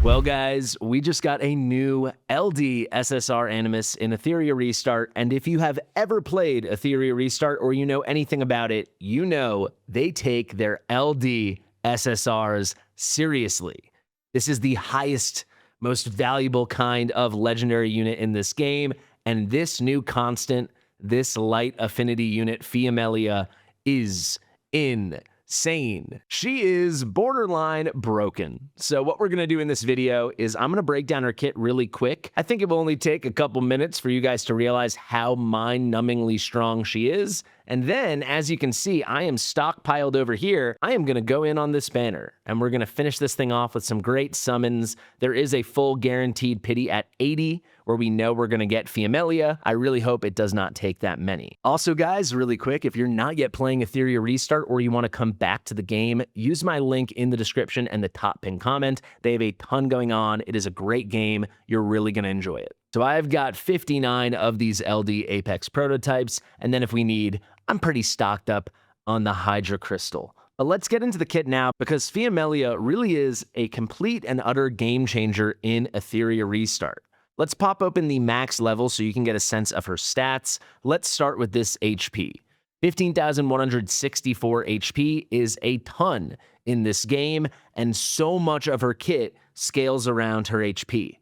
Well, guys, we just got a new LD SSR Animus in Etheria Restart, and if you have ever played Etheria Restart or you know anything about it, you know they take their LD SSRs seriously. This is the highest, most valuable kind of legendary unit in this game, and this new constant, this light affinity unit, FIAMELIA, is insane. She is borderline broken. So what we're going to do in this video is I'm going to break down her kit really quick. I think it will only take a couple minutes for you guys to realize how mind-numbingly strong she is. And then, as you can see, I am stockpiled over here. I am going to go in on this banner, and we're going to finish this thing off with some great summons. There is a full guaranteed pity at 80, where we know we're going to get FIAMELIA. I really hope it does not take that many. Also, guys, really quick, if you're not yet playing Etheria Restart or you want to come back to the game, use my link in the description and the top pinned comment. They have a ton going on. It is a great game. You're really going to enjoy it. So I've got 59 of these LD Apex prototypes, and then if we need, I'm pretty stocked up on the Hydra Crystal. But let's get into the kit now, because FIAMELIA really is a complete and utter game changer in Etheria Restart. Let's pop open the max level so you can get a sense of her stats. Let's start with this HP. 15,164 HP is a ton in this game, and so much of her kit scales around her HP.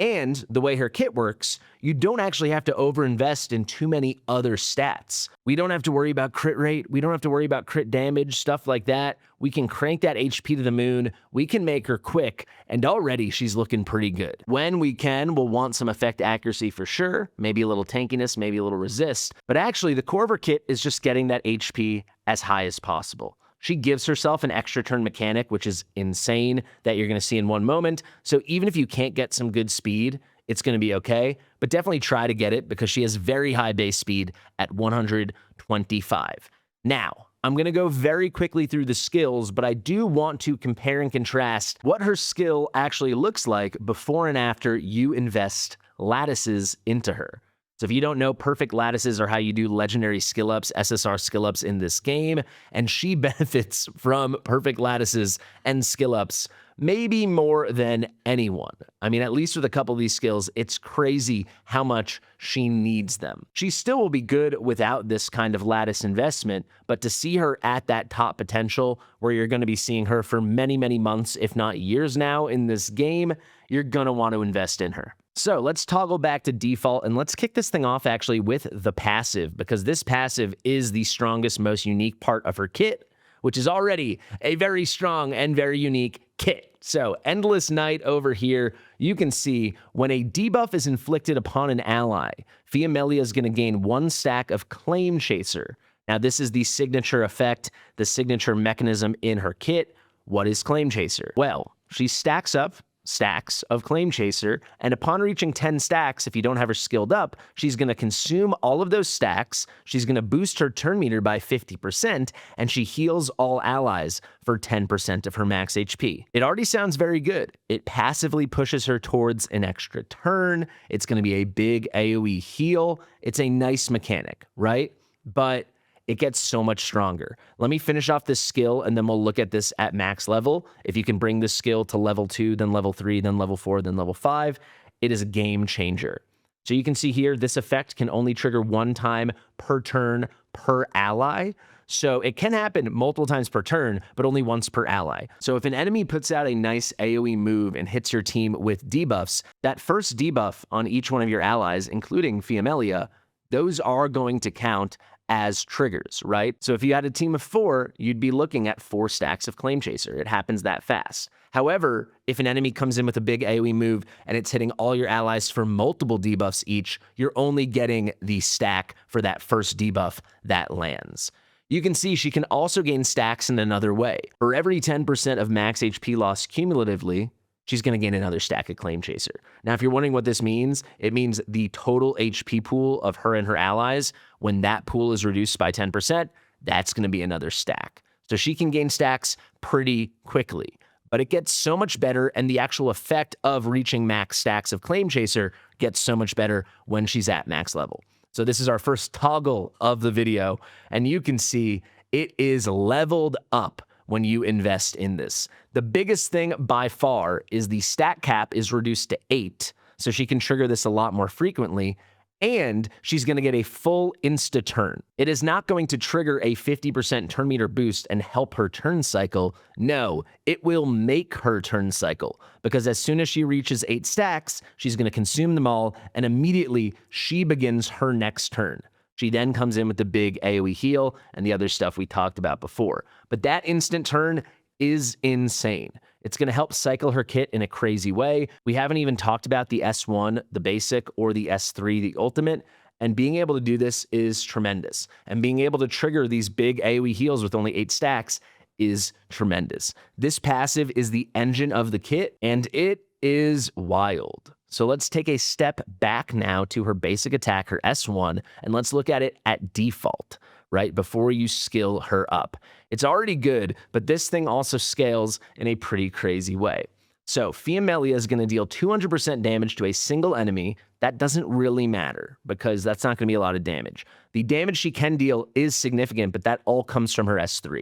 And the way her kit works, you don't actually have to overinvest in too many other stats. We don't have to worry about crit rate. We don't have to worry about crit damage, stuff like that. We can crank that HP to the moon. We can make her quick, and already she's looking pretty good. When we can, we'll want some effect accuracy for sure, maybe a little tankiness, maybe a little resist. But actually, the core of her kit is just getting that HP as high as possible. She gives herself an extra turn mechanic, which is insane, that you're going to see in one moment. So even if you can't get some good speed, it's going to be okay. But definitely try to get it, because she has very high base speed at 125. Now, I'm going to go very quickly through the skills, but I do want to compare and contrast what her skill actually looks like before and after you invest lattices into her. So if you don't know, perfect lattices are how you do legendary skill ups, SSR skill ups in this game, and she benefits from perfect lattices and skill ups maybe more than anyone. I mean, at least with a couple of these skills, it's crazy how much she needs them. She still will be good without this kind of lattice investment, but to see her at that top potential, where you're going to be seeing her for many, many months, if not years now in this game, you're going to want to invest in her. So let's toggle back to default, and let's kick this thing off actually with the passive, because this passive is the strongest, most unique part of her kit, which is already a very strong and very unique kit. So Endless Night over here, you can see when a debuff is inflicted upon an ally, FIAMELIA is going to gain 1 stack of Claim Chaser. Now this is the signature effect, the signature mechanism in her kit. What is Claim Chaser? Well, she stacks up stacks of Claim Chaser, and upon reaching 10 stacks, if you don't have her skilled up, she's going to consume all of those stacks, she's going to boost her turn meter by 50%, and she heals all allies for 10% of her max HP. It already sounds very good. It passively pushes her towards an extra turn. It's going to be a big AoE heal. It's a nice mechanic, right? But it gets so much stronger. Let me finish off this skill, and then we'll look at this at max level. If you can bring this skill to level 2, then level 3, then level 4, then level 5, it is a game changer. So you can see here, this effect can only trigger 1 time per turn per ally. So it can happen multiple times per turn, but only once per ally. So if an enemy puts out a nice AoE move and hits your team with debuffs, that first debuff on each one of your allies, including FIAMELIA, those are going to count as triggers, right? So if you had a team of 4, you'd be looking at 4 stacks of Claim Chaser. It happens that fast. However, if an enemy comes in with a big AoE move and it's hitting all your allies for multiple debuffs each, you're only getting the stack for that first debuff that lands. You can see she can also gain stacks in another way. For every 10% of max HP loss cumulatively, she's going to gain another stack of Claim Chaser. Now, if you're wondering what this means, it means the total HP pool of her and her allies, when that pool is reduced by 10%, that's going to be another stack. So she can gain stacks pretty quickly, but it gets so much better, and the actual effect of reaching max stacks of Claim Chaser gets so much better when she's at max level. So this is our first toggle of the video, and you can see it is leveled up when you invest in this. The biggest thing by far is the stat cap is reduced to 8, so she can trigger this a lot more frequently, and she's going to get a full insta turn. It is not going to trigger a 50% turn meter boost and help her turn cycle. No, it will make her turn cycle, because as soon as she reaches 8 stacks, she's going to consume them all, and immediately she begins her next turn. She then comes in with the big AoE heal and the other stuff we talked about before. But that instant turn is insane. It's going to help cycle her kit in a crazy way. We haven't even talked about the S1, the basic, or the S3, the ultimate, and being able to do this is tremendous. And being able to trigger these big AoE heals with only 8 stacks is tremendous. This passive is the engine of the kit, and it is wild. So let's take a step back now to her basic attack, her S1, and let's look at it at default, right, before you skill her up. It's already good, but this thing also scales in a pretty crazy way. So FIAMELIA is going to deal 200% damage to a single enemy. That doesn't really matter because that's not going to be a lot of damage. The damage she can deal is significant, but that all comes from her S3.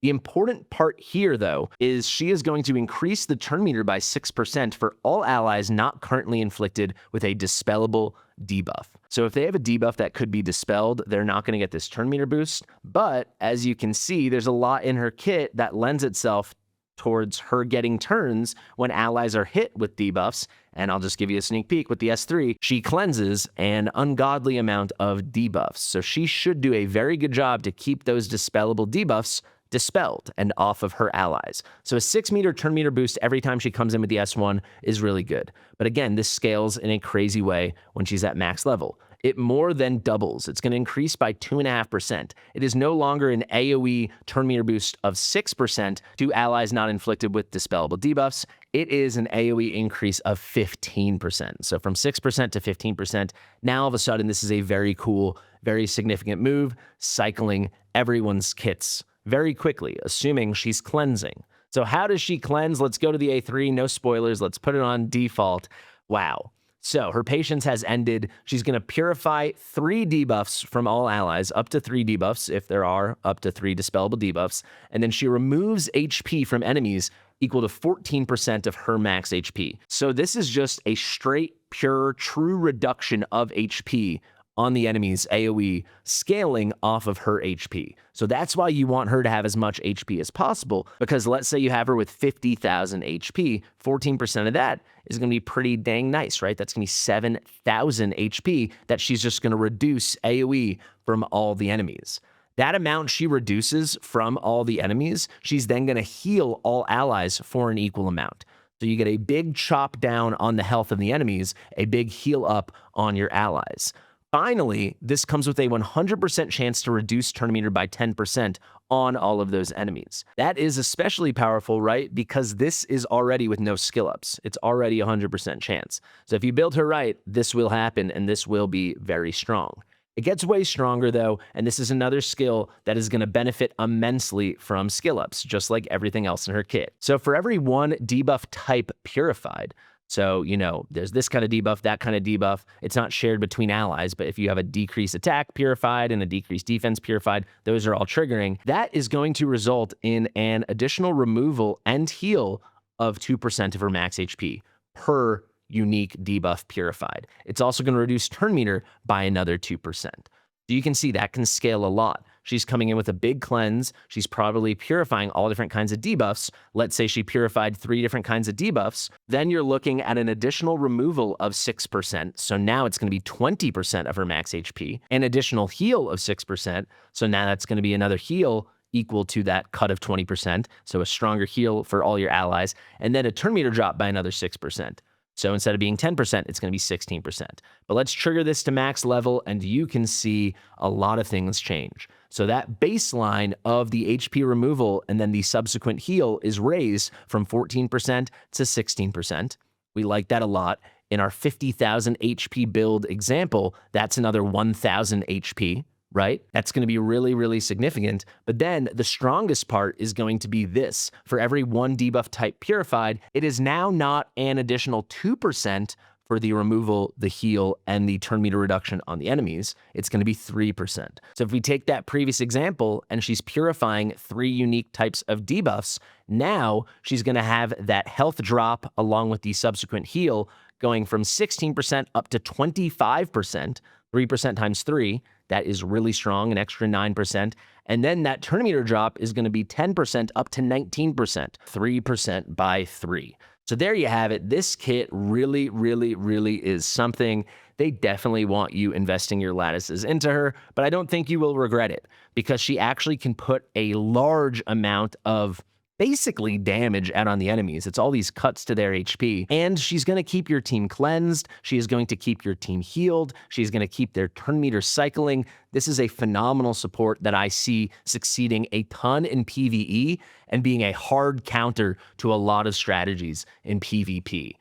The important part here, though, is she is going to increase the turn meter by 6% for all allies not currently inflicted with a dispellable debuff. So if they have a debuff that could be dispelled, they're not going to get this turn meter boost. But as you can see, there's a lot in her kit that lends itself towards her getting turns when allies are hit with debuffs. And I'll just give you a sneak peek with the S3. She cleanses an ungodly amount of debuffs. So she should do a very good job to keep those dispellable debuffs dispelled and off of her allies. So a 6 meter turn meter boost every time she comes in with the S1 is really good. But again, this scales in a crazy way when she's at max level. It more than doubles. It's going to increase by 2.5%. It is no longer an AoE turn meter boost of 6% to allies not inflicted with dispellable debuffs. It is an AoE increase of 15%. So from 6% to 15%, now all of a sudden this is a very cool, very significant move, cycling everyone's kits very quickly, assuming she's cleansing. So how does she cleanse? Let's go to the A3, no spoilers, let's put it on default. Wow. So her patience has ended. She's going to purify 3 debuffs from all allies, up to 3 debuffs, if there are up to 3 dispellable debuffs, and then she removes HP from enemies equal to 14% of her max HP. So this is just a straight, pure, true reduction of HP on the enemy's AoE, scaling off of her HP. So that's why you want her to have as much HP as possible, because let's say you have her with 50,000 HP, 14% of that is going to be pretty dang nice, right? That's going to be 7,000 HP that she's just going to reduce AoE from all the enemies. That amount she reduces from all the enemies, she's then going to heal all allies for an equal amount. So you get a big chop down on the health of the enemies, a big heal up on your allies. Finally, this comes with a 100% chance to reduce turn meter by 10% on all of those enemies. That is especially powerful, right? Because this is already with no skill ups. It's already 100% chance. So if you build her right, this will happen and this will be very strong. It gets way stronger though, and this is another skill that is going to benefit immensely from skill ups, just like everything else in her kit. So for every 1 debuff type purified, so, you know, there's this kind of debuff, that kind of debuff. It's not shared between allies, but if you have a decreased attack purified and a decreased defense purified, those are all triggering. That is going to result in an additional removal and heal of 2% of her max HP per unique debuff purified. It's also going to reduce turn meter by another 2%. So you can see that can scale a lot. She's coming in with a big cleanse. She's probably purifying all different kinds of debuffs. Let's say she purified 3 different kinds of debuffs. Then you're looking at an additional removal of 6%. So now it's going to be 20% of her max HP. An additional heal of 6%. So now that's going to be another heal equal to that cut of 20%. So a stronger heal for all your allies. And then a turn meter drop by another 6%. So instead of being 10%, it's going to be 16%. But let's trigger this to max level, and you can see a lot of things change. So that baseline of the HP removal and then the subsequent heal is raised from 14% to 16%. We like that a lot. In our 50,000 HP build example, that's another 1,000 HP. Right? That's going to be really, really significant. But then the strongest part is going to be this. For every 1 debuff type purified, it is now not an additional 2% for the removal, the heal, and the turn meter reduction on the enemies, it's going to be 3%. So if we take that previous example and she's purifying 3 unique types of debuffs, now she's going to have that health drop along with the subsequent heal going from 16% up to 25%, 3% times 3. That is really strong, an extra 9%. And then that turn meter drop is going to be 10% up to 19%, 3% by 3. So there you have it. This kit really, really, really is something. They definitely want you investing your lattices into her, but I don't think you will regret it because she actually can put a large amount of basically damage out on the enemies. It's all these cuts to their HP, and she's going to keep your team cleansed. She is going to keep your team healed. She's going to keep their turn meter cycling. This is a phenomenal support that I see succeeding a ton in PvE and being a hard counter to a lot of strategies in PvP.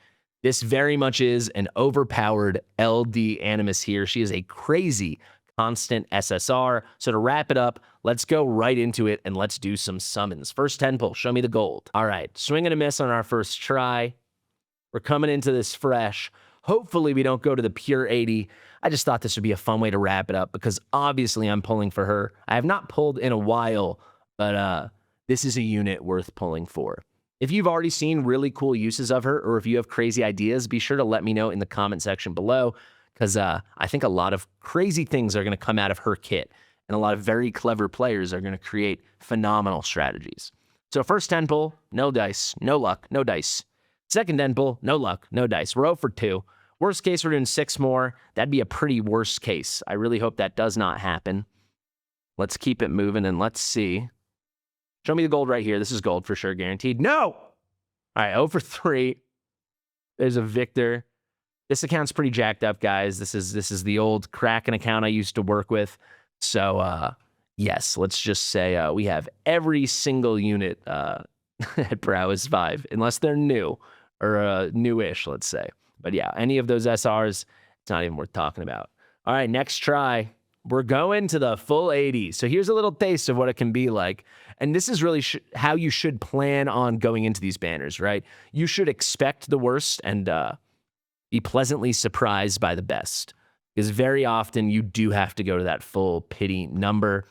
This very much is an overpowered LD Animus here. She is a crazy constant SSR. So to wrap it up, let's go right into it and let's do some summons. First 10 pull, show me the gold. All right, swing and a miss on our first try. We're coming into this fresh. Hopefully we don't go to the pure 80. I just thought this would be a fun way to wrap it up because obviously I'm pulling for her. I have not pulled in a while, but this is a unit worth pulling for. If you've already seen really cool uses of her, or if you have crazy ideas, be sure to let me know in the comment section below, because I think a lot of crazy things are going to come out of her kit, and a lot of very clever players are going to create phenomenal strategies. So first 10 pull, no dice, no luck, no dice. Second 10 pull, no luck, no dice. We're 0 for 2. Worst case, we're doing 6 more. That'd be a pretty worst case. I really hope that does not happen. Let's keep it moving, and let's see. Show me the gold right here. This is gold for sure, guaranteed. No! All right, 0 for 3. There's a Victor. This account's pretty jacked up, guys. This is the old Kraken account I used to work with. So, yes, let's just say we have every single unit at Prowess 5, unless they're new or newish, let's say. But yeah, any of those SRs, it's not even worth talking about. All right, next try. We're going to the full 80. So here's a little taste of what it can be like. And this is really how you should plan on going into these banners, right? You should expect the worst and be pleasantly surprised by the best. Because very often you do have to go to that full pity number.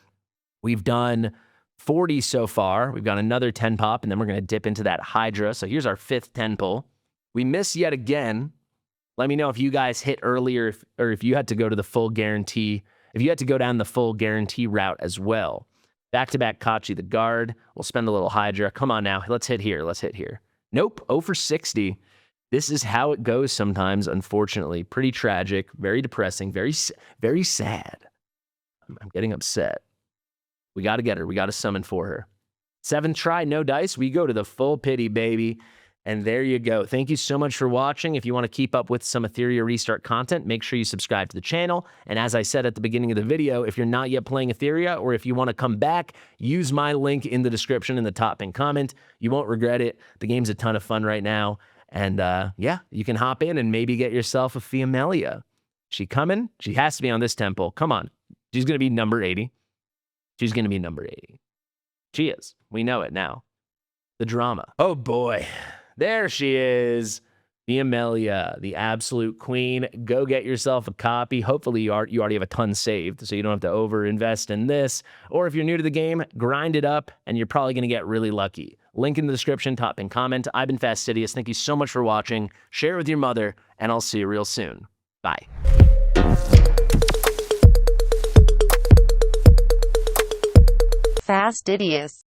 We've done 40 so far. We've got another 10 pop, and then we're going to dip into that Hydra. So here's our 5th 10 pull. We miss yet again. Let me know if you guys hit earlier or if you had to go to the full guarantee. If you had to go down the full guarantee route as well. Back-to-back Kachi the guard. We'll spend a little Hydra. Come on now. Let's hit here. Let's hit here. Nope. 0 for 60. This is how it goes sometimes, unfortunately. Pretty tragic, very depressing, very, very sad. I'm getting upset. We got to get her. We got to summon for her. 7th try, no dice. We go to the full pity, baby. And there you go. Thank you so much for watching. If you want to keep up with some Etheria Restart content, make sure you subscribe to the channel. And as I said at the beginning of the video, if you're not yet playing Etheria, or if you want to come back, use my link in the description in the top pinned comment. You won't regret it. The game's a ton of fun right now. And yeah, you can hop in and maybe get yourself a FIAMELIA. She coming? She has to be on this temple. Come on. She's going to be number 80. She's going to be number 80. She is. We know it now. The drama. Oh boy. There she is. FIAMELIA, the absolute queen. Go get yourself a copy. Hopefully you already have a ton saved, so you don't have to over-invest in this. Or if you're new to the game, grind it up, and you're probably going to get really lucky. Link in the description, top and comment. I've been Fastidious. Thank you so much for watching. Share it with your mother, and I'll see you real soon. Bye. Fastidious.